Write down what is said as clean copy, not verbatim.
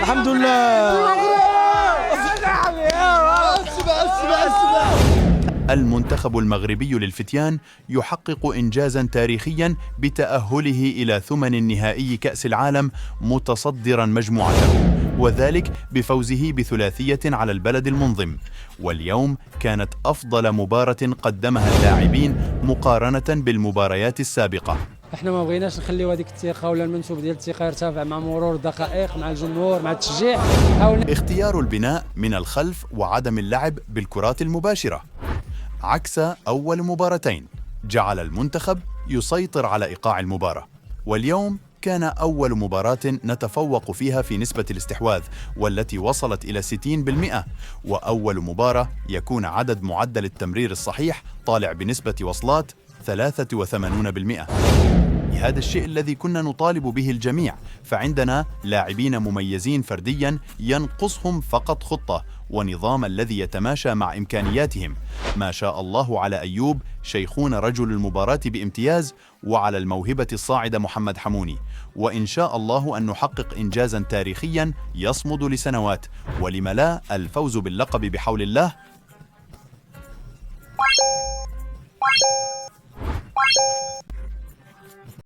الحمد لله. المنتخب المغربي للفتيان يحقق إنجازا تاريخيا بتأهله إلى ثمن النهائي كأس العالم متصدرا مجموعته، وذلك بفوزه بثلاثية على البلد المنظم. واليوم كانت أفضل مباراة قدمها اللاعبين مقارنة بالمباريات السابقة. احنا ما بغيناش نخليو هذيك الثقه ولا المنسوب ديال الثقه يرتفع مع مرور الدقائق مع الجمهور مع التشجيع. اختيار البناء من الخلف وعدم اللعب بالكرات المباشرة عكس أول مباراتين جعل المنتخب يسيطر على إيقاع المباراة. واليوم كان أول مباراة نتفوق فيها في نسبة الاستحواذ والتي وصلت إلى 60%، وأول مباراة يكون عدد معدل التمرير الصحيح طالع بنسبة وصلات 83%. هذا الشيء الذي كنا نطالب به الجميع، فعندنا لاعبين مميزين فرديا ينقصهم فقط خطة ونظام الذي يتماشى مع إمكانياتهم. ما شاء الله على أيوب شيخون رجل المباراة بامتياز، وعلى الموهبة الصاعدة محمد حموني، وإن شاء الله أن نحقق إنجازا تاريخيا يصمد لسنوات، ولم لا الفوز باللقب بحول الله.